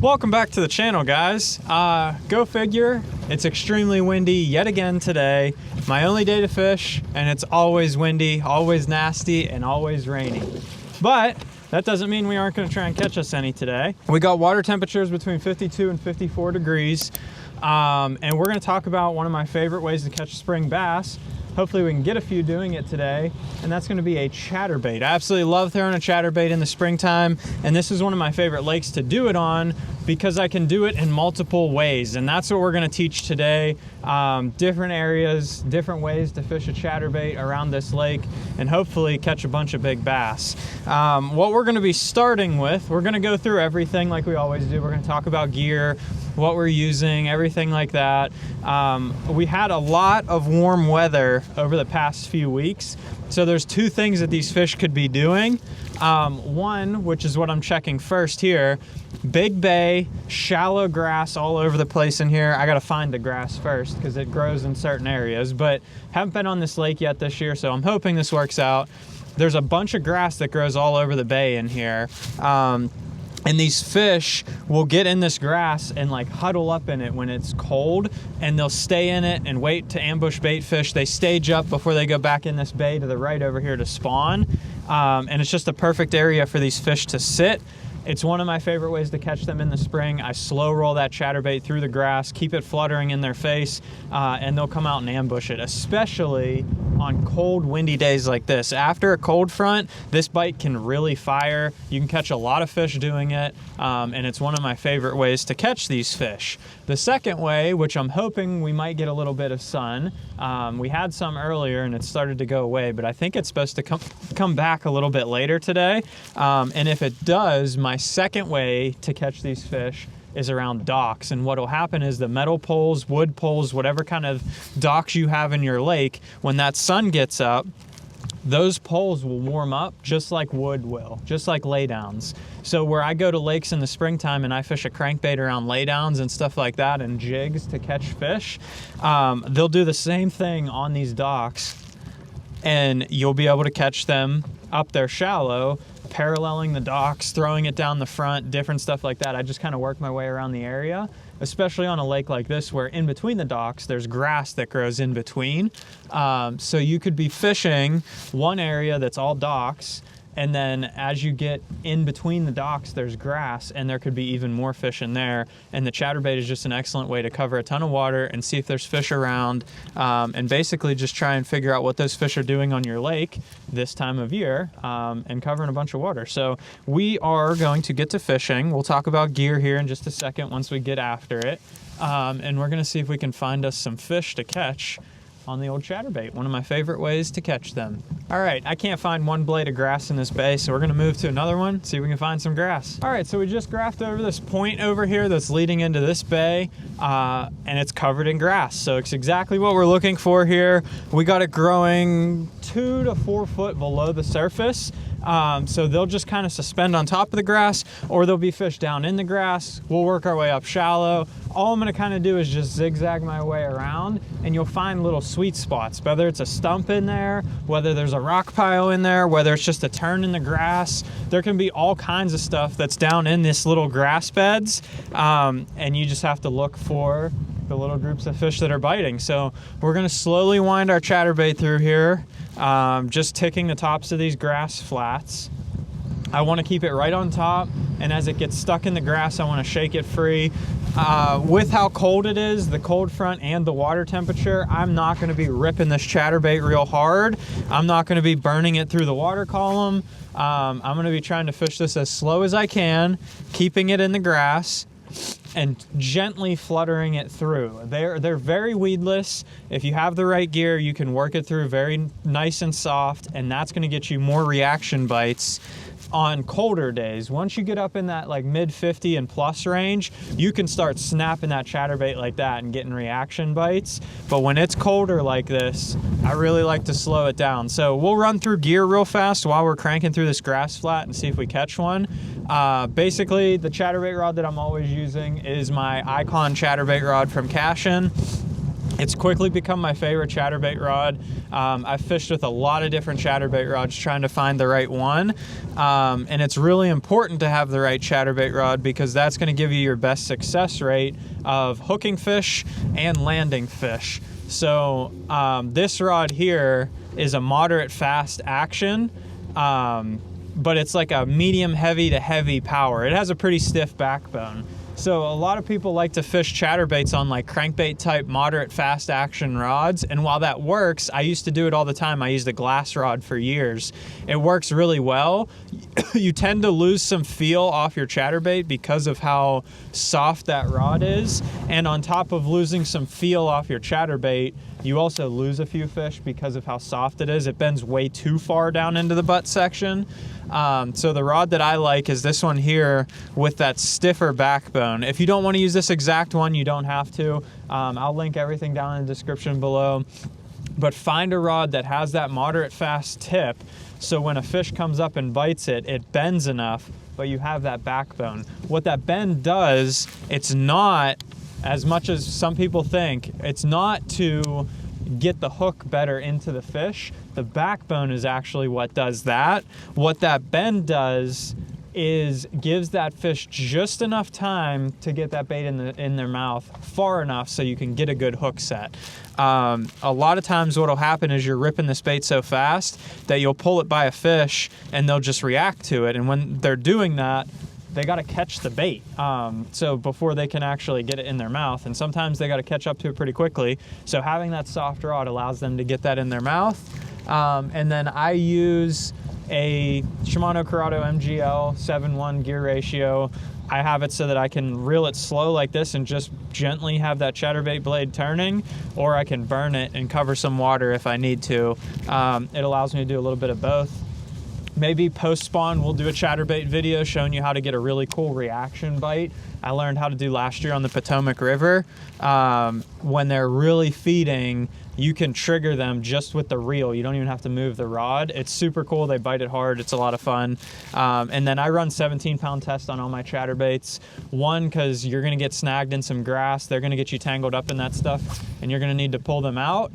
Welcome back to the channel, guys. Go figure, it's extremely windy yet again today. My only day to fish, and it's always windy, always nasty, and always rainy. But that doesn't mean we aren't gonna try and catch us any today. We got water temperatures between 52 and 54 degrees. And we're gonna talk about one of my favorite ways to catch spring bass. Hopefully we can get a few doing it today, and that's gonna be a chatterbait. I absolutely love throwing a chatterbait in the springtime, and this is one of my favorite lakes to do it on because I can do it in multiple ways, and that's what we're gonna teach today. Different areas, different ways to fish a chatterbait around this lake and hopefully catch a bunch of big bass. What we're gonna be starting with, we're gonna go through everything like we always do. We're gonna talk about gear, what we're using, everything like that. We had a lot of warm weather over the past few weeks, so there's two things that these fish could be doing. One, which is what I'm checking first here, big bay, shallow grass all over the place in here. I gotta find the grass first because it grows in certain areas, but haven't been on this lake yet this year, so I'm hoping this works out. There's a bunch of grass that grows all over the bay in here. And these fish will get in this grass and like huddle up in it when it's cold, and they'll stay in it and wait to ambush bait fish. They stage up before they go back in this bay to the right over here to spawn. And it's just a perfect area for these fish to sit. It's one of my favorite ways to catch them in the spring. I slow roll that chatterbait through the grass, keep it fluttering in their face, and they'll come out and ambush it, especially on cold, windy days like this. After a cold front, this bite can really fire. You can catch a lot of fish doing it, and it's one of my favorite ways to catch these fish. The second way, which I'm hoping we might get a little bit of sun, we had some earlier and it started to go away, but I think it's supposed to come back a little bit later today. And if it does, my second way to catch these fish is around docks. And what'll happen is the metal poles, wood poles, whatever kind of docks you have in your lake, when that sun gets up, those poles will warm up just like wood will, just like laydowns. So where I go to lakes in the springtime and I fish a crankbait around laydowns and stuff like that and jigs to catch fish, they'll do the same thing on these docks, and you'll be able to catch them up there shallow, paralleling the docks, throwing it down the front, different stuff like that. I just kind of work my way around the area, especially on a lake like this where in between the docks there's grass that grows in between. So you could be fishing one area that's all docks, and then as you get in between the docks there's grass, and there could be even more fish in there. And the chatterbait is just an excellent way to cover a ton of water and see if there's fish around, and basically just try and figure out what those fish are doing on your lake this time of year, and covering a bunch of water. So we are going to get to fishing. We'll talk about gear here in just a second once we get after it, and we're gonna see if we can find us some fish to catch on the old chatterbait, one of my favorite ways to catch them. All right, I can't find one blade of grass in this bay, so we're gonna move to another one, see if we can find some grass. All right, so we just graphed over this point over here that's leading into this bay, and it's covered in grass. So it's exactly what we're looking for here. We got it growing 2 to 4 foot below the surface. So they'll just kind of suspend on top of the grass, or there'll be fish down in the grass. We'll work our way up shallow. All I'm gonna kind of do is just zigzag my way around, and you'll find little sweet spots, whether it's a stump in there, whether there's a rock pile in there, whether it's just a turn in the grass. There can be all kinds of stuff that's down in this little grass beds, and you just have to look for the little groups of fish that are biting. So we're gonna slowly wind our chatterbait through here, just ticking the tops of these grass flats. I want to keep it right on top, and as it gets stuck in the grass, I want to shake it free. With how cold it is, the cold front and the water temperature, I'm not going to be ripping this chatterbait real hard. I'm not going to be burning it through the water column. I'm going to be trying to fish this as slow as I can, keeping it in the grass and gently fluttering it through. They're very weedless. If you have the right gear, you can work it through very nice and soft, and that's going to get you more reaction bites on colder days. Once you get up in that like mid 50 and plus range, you can start snapping that chatterbait like that and getting reaction bites. But when it's colder like this, I really like to slow it down. So we'll run through gear real fast while we're cranking through this grass flat and see if we catch one. Basically, the chatterbait rod that I'm always using is my Icon chatterbait rod from Cashin. It's quickly become my favorite chatterbait rod. I've fished with a lot of different chatterbait rods trying to find the right one. And it's really important to have the right chatterbait rod because that's going to give you your best success rate of hooking fish and landing fish. So this rod here is a moderate fast action, but it's like a medium heavy to heavy power. It has a pretty stiff backbone. So a lot of people like to fish chatterbaits on like crankbait type moderate fast action rods. And while that works, I used to do it all the time. I used a glass rod for years. It works really well. You tend to lose some feel off your chatterbait because of how soft that rod is. And on top of losing some feel off your chatterbait, you also lose a few fish because of how soft it is. It bends way too far down into the butt section. So the rod that I like is this one here with that stiffer backbone. If you don't want to use this exact one, you don't have to. I'll link everything down in the description below. But find a rod that has that moderate fast tip, so when a fish comes up and bites it, it bends enough, but you have that backbone. What that bend does, it's not, as much as some people think, it's not to get the hook better into the fish. The backbone is actually what does that. What that bend does is gives that fish just enough time to get that bait in their mouth far enough so you can get a good hook set. A lot of times what'll happen is you're ripping this bait so fast that you'll pull it by a fish and they'll just react to it. And when they're doing that, they got to catch the bait. So before they can actually get it in their mouth, and sometimes they got to catch up to it pretty quickly. So having that soft rod allows them to get that in their mouth. And then I use a Shimano Curado MGL 7:1 gear ratio. I have it so that I can reel it slow like this and just gently have that chatterbait blade turning, or I can burn it and cover some water if I need to. It allows me to do a little bit of both. Maybe post-spawn we'll do a chatterbait video showing you how to get a really cool reaction bite. I learned how to do last year on the Potomac River. When they're really feeding, you can trigger them just with the reel. You don't even have to move the rod. It's super cool. They bite it hard. It's a lot of fun. And then I run 17-pound test on all my chatterbaits. One, because you're going to get snagged in some grass. They're going to get you tangled up in that stuff, and you're going to need to pull them out.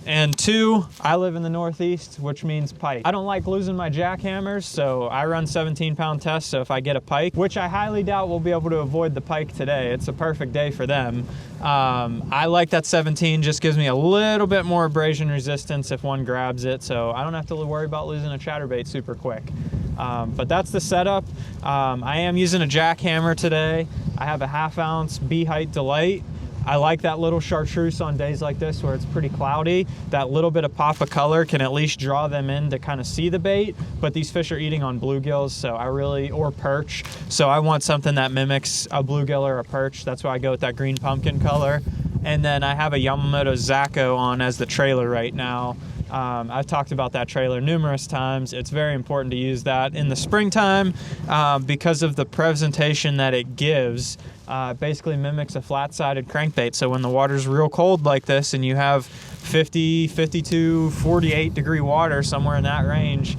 And two, I live in the Northeast, which means pike. I don't like losing my jackhammers, so I run 17-pound tests. So if I get a pike, which I highly doubt we'll be able to avoid the pike today, it's a perfect day for them. I like that 17, just gives me a little bit more abrasion resistance if one grabs it, so I don't have to worry about losing a chatterbait super quick. But that's the setup. I am using a jackhammer today. I have a 1/2 ounce B-Height Delight. I like that little chartreuse on days like this where it's pretty cloudy. That little bit of pop of color can at least draw them in to kind of see the bait, but these fish are eating on bluegills, so or perch. So I want something that mimics a bluegill or a perch. That's why I go with that green pumpkin color. And then I have a Yamamoto Zaco on as the trailer right now. I've talked about that trailer numerous times. It's very important to use that in the springtime because of the presentation that it gives. Basically mimics a flat-sided crankbait. So when the water's real cold like this and you have 50, 52, 48 degree water, somewhere in that range,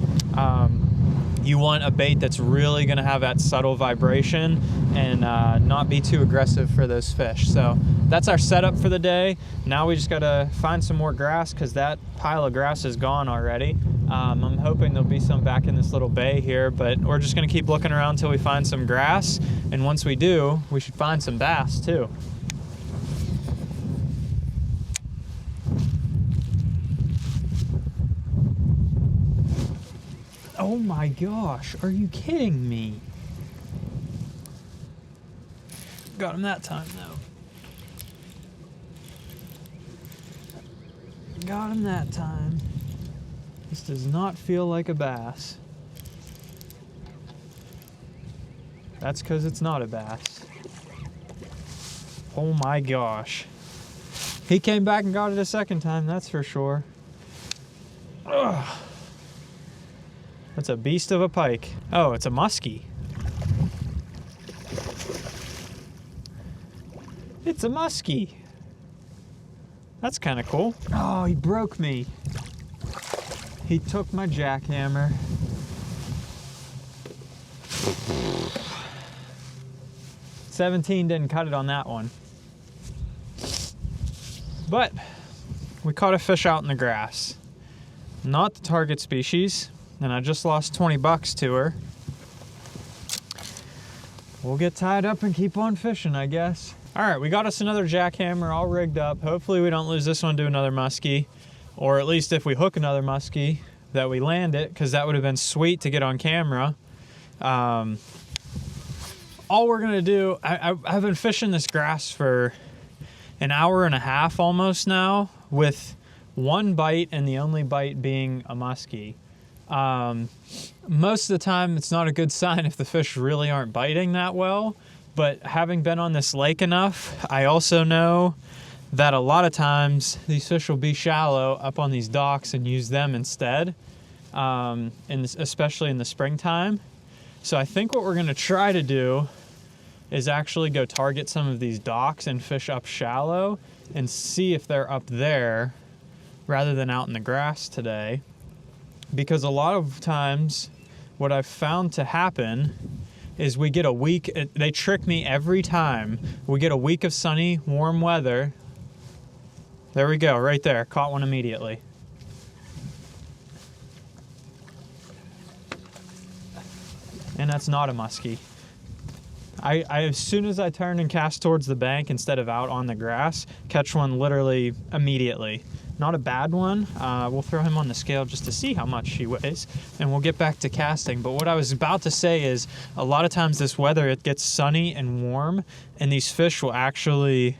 you want a bait that's really going to have that subtle vibration and not be too aggressive for those fish. So that's our setup for the day. Now we just got to find some more grass because that pile of grass is gone already. I'm hoping there'll be some back in this little bay here, but we're just going to keep looking around until we find some grass. And once we do, we should find some bass too. Oh my gosh, are you kidding me? Got him that time though. Got him that time. This does not feel like a bass. That's because it's not a bass. Oh my gosh. He came back and got it a second time, that's for sure. Ugh. That's a beast of a pike. Oh, it's a muskie. It's a muskie. That's kind of cool. Oh, he broke me. He took my jackhammer. $17 didn't cut it on that one. But we caught a fish out in the grass. Not the target species, and I just lost 20 bucks to her. We'll get tied up and keep on fishing, I guess. All right, we got us another jackhammer all rigged up. Hopefully we don't lose this one to another muskie, or at least if we hook another muskie, that we land it, because that would have been sweet to get on camera. All we're gonna do, I've been fishing this grass for an hour and a half almost now, with one bite and the only bite being a muskie. Most of the time it's not a good sign if the fish really aren't biting that well, but having been on this lake enough, I also know that a lot of times these fish will be shallow up on these docks and use them instead, especially in the springtime. So I think what we're gonna try to do is actually go target some of these docks and fish up shallow and see if they're up there rather than out in the grass today. Because a lot of times what I've found to happen is we get a week, they trick me every time. We get a week of sunny, warm weather. There we go, right there, caught one immediately. And that's not a muskie. I as soon as I turn and cast towards the bank instead of out on the grass, catch one literally immediately. Not a bad one. We'll throw him on the scale just to see how much he weighs, and we'll get back to casting. But what I was about to say is, a lot of times this weather, it gets sunny and warm, and these fish will actually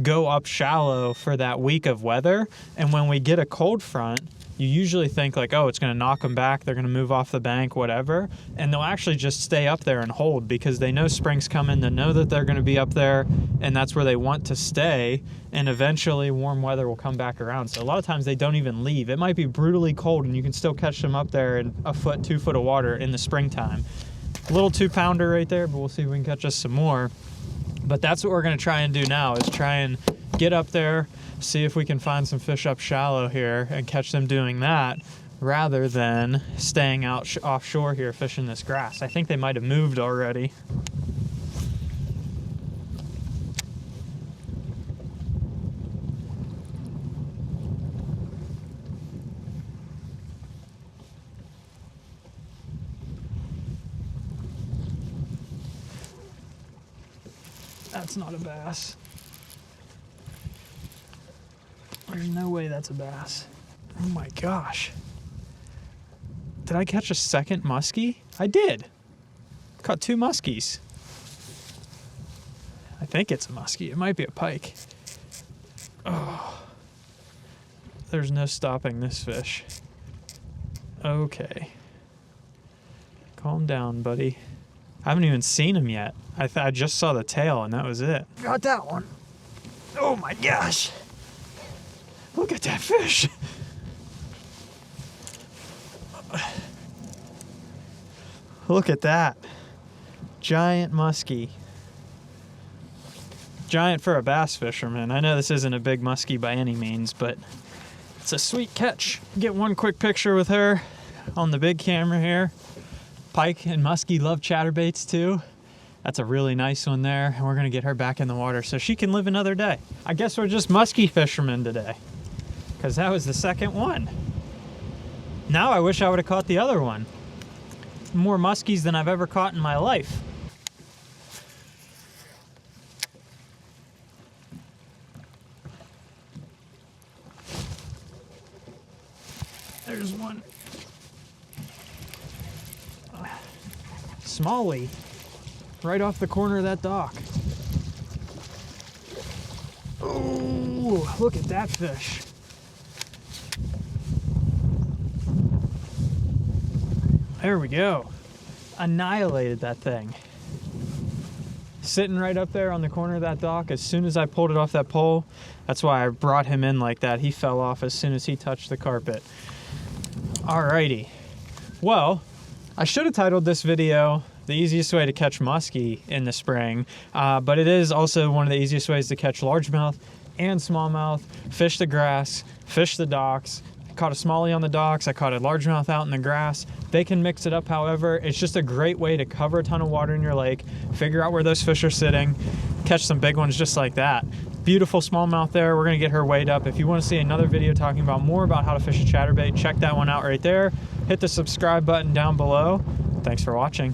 go up shallow for that week of weather. And when we get a cold front, you usually think like, oh, it's going to knock them back, they're going to move off the bank, whatever. And they'll actually just stay up there and hold, because they know spring's coming, they know that they're going to be up there, and that's where they want to stay. And eventually warm weather will come back around. So a lot of times they don't even leave. It might be brutally cold and you can still catch them up there in a foot, 2 foot of water in the springtime. A little 2-pounder right there, but we'll see if we can catch us some more. But that's what we're going to try and do now, is try and get up there, see if we can find some fish up shallow here and catch them doing that, rather than staying out offshore here fishing this grass. I think they might have moved already. That's not a bass. There's no way that's a bass. Oh my gosh. Did I catch a second muskie? I did. Caught 2 muskies. I think it's a muskie. It might be a pike. Oh. There's no stopping this fish. Okay. Calm down, buddy. I haven't even seen him yet. I just saw the tail and that was it. Got that one. Oh my gosh. Look at that fish. Look at that. Giant muskie. Giant for a bass fisherman. I know this isn't a big muskie by any means, but it's a sweet catch. Get one quick picture with her on the big camera here. Pike and muskie love chatterbaits too. That's a really nice one there, and we're gonna get her back in the water so she can live another day. I guess we're just muskie fishermen today, because that was the second one. Now I wish I would have caught the other one. More muskies than I've ever caught in my life. There's one. Smallie. Right off the corner of that dock. Oh, look at that fish. There we go. Annihilated that thing. Sitting right up there on the corner of that dock. As soon as I pulled it off that pole, that's why I brought him in like that. He fell off as soon as he touched the carpet. Alrighty. Well, I should have titled this video the easiest way to catch muskie in the spring, but it is also one of the easiest ways to catch largemouth and smallmouth. Fish the grass, fish the docks. I caught a smallie on the docks, I caught a largemouth out in the grass. They can mix it up however. It's just a great way to cover a ton of water in your lake, figure out where those fish are sitting, catch some big ones just like that. Beautiful smallmouth there. We're gonna get her weighed up. If you wanna see another video talking about more about how to fish a chatterbait, check that one out right there. Hit the subscribe button down below. Thanks for watching.